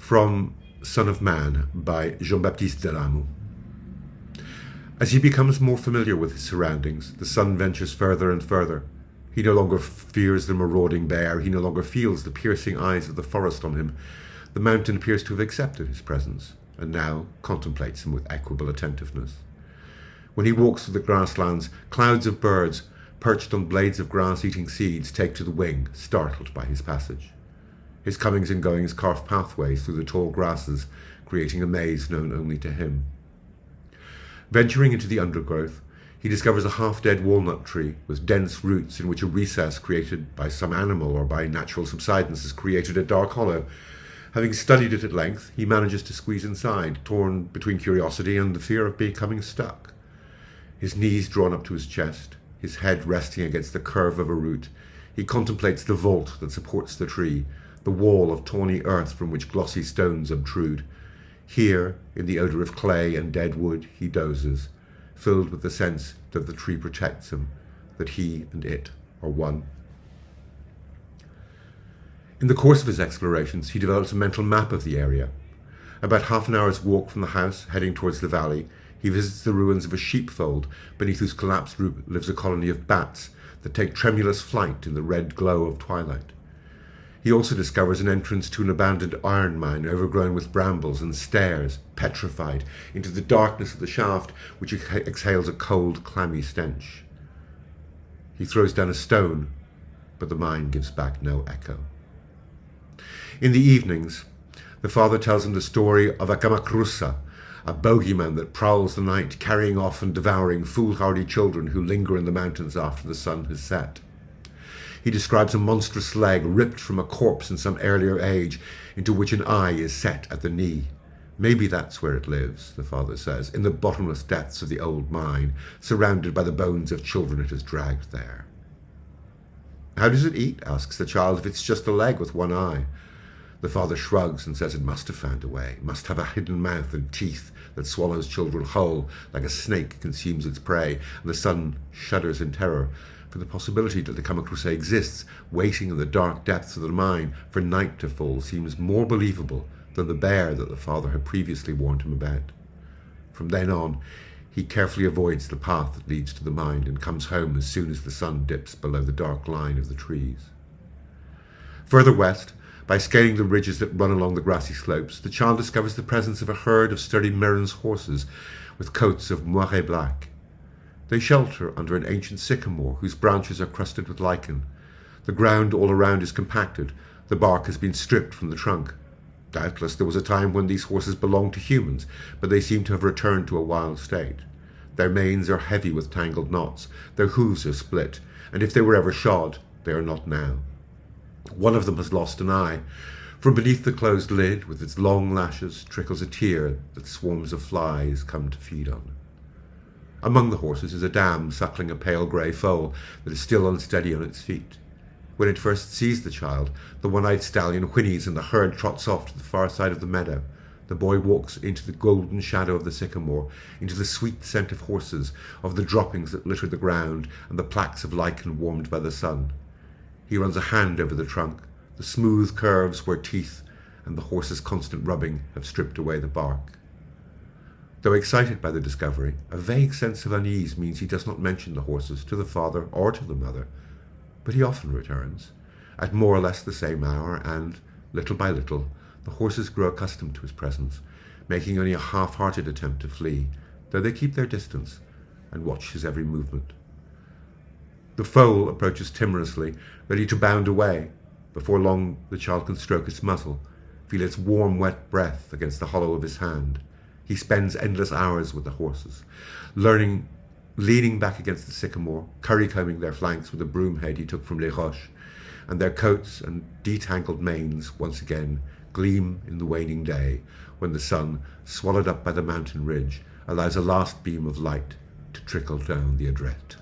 from Son of Man by Jean-Baptiste Del Amo. As he becomes more familiar with his surroundings, the son ventures further and further. He no longer fears the marauding bear, he no longer feels the piercing eyes of the forest on him. The mountain appears to have accepted his presence, and now contemplates him with equable attentiveness. When he walks through the grasslands, clouds of birds, perched on blades of grass eating seeds, take to the wing, startled by his passage. His comings and goings carve pathways through the tall grasses, creating a maze known only to him. Venturing into the undergrowth, he discovers a half-dead walnut tree with dense roots in which a recess created by some animal or by natural subsidence has created a dark hollow. Having studied it at length, he manages to squeeze inside, torn between curiosity and the fear of becoming stuck. His knees drawn up to his chest, his head resting against the curve of a root, he contemplates the vault that supports the tree, the wall of tawny earth from which glossy stones obtrude. Here, in the odour of clay and dead wood, he dozes, filled with the sense that the tree protects him, that he and it are one. In the course of his explorations, he develops a mental map of the area. About half an hour's walk from the house, heading towards the valley, he visits the ruins of a sheepfold, beneath whose collapsed roof lives a colony of bats that take tremulous flight in the red glow of twilight. He also discovers an entrance to an abandoned iron mine overgrown with brambles and stares, petrified, into the darkness of the shaft, which exhales a cold, clammy stench. He throws down a stone, but the mine gives back no echo. In the evenings, the father tells him the story of a Kamacrusa, a bogeyman that prowls the night, carrying off and devouring foolhardy children who linger in the mountains after the sun has set. He describes a monstrous leg ripped from a corpse in some earlier age, into which an eye is set at the knee. Maybe that's where it lives, the father says, in the bottomless depths of the old mine, surrounded by the bones of children it has dragged there. How does it eat? Asks the child, if it's just a leg with one eye. The father shrugs and says it must have found a way, must have a hidden mouth and teeth that swallows children whole, like a snake consumes its prey, and the son shudders in terror, for the possibility that the Kamacrusa exists, waiting in the dark depths of the mine for night to fall, seems more believable than the bear that the father had previously warned him about. From then on, he carefully avoids the path that leads to the mine and comes home as soon as the sun dips below the dark line of the trees. Further west, by scaling the ridges that run along the grassy slopes, the child discovers the presence of a herd of sturdy Merins horses with coats of moiré black. They shelter under an ancient sycamore whose branches are crusted with lichen. The ground all around is compacted. The bark has been stripped from the trunk. Doubtless there was a time when these horses belonged to humans, but they seem to have returned to a wild state. Their manes are heavy with tangled knots. Their hooves are split, and if they were ever shod, they are not now. One of them has lost an eye. From beneath the closed lid, with its long lashes, trickles a tear that swarms of flies come to feed on. Among the horses is a dam suckling a pale grey foal that is still unsteady on its feet. When it first sees the child, the one-eyed stallion whinnies and the herd trots off to the far side of the meadow. The boy walks into the golden shadow of the sycamore, into the sweet scent of horses, of the droppings that litter the ground, and the plaques of lichen warmed by the sun. He runs a hand over the trunk, the smooth curves where teeth and the horse's constant rubbing have stripped away the bark. Though excited by the discovery, a vague sense of unease means he does not mention the horses to the father or to the mother, but he often returns, at more or less the same hour, and, little by little, the horses grow accustomed to his presence, making only a half-hearted attempt to flee, though they keep their distance and watch his every movement. The foal approaches timorously, ready to bound away. Before long, the child can stroke its muzzle, feel its warm, wet breath against the hollow of his hand. He spends endless hours with the horses, leaning back against the sycamore, currycombing their flanks with a broom head he took from Les Roches, and their coats and detangled manes once again gleam in the waning day, when the sun, swallowed up by the mountain ridge, allows a last beam of light to trickle down the adret.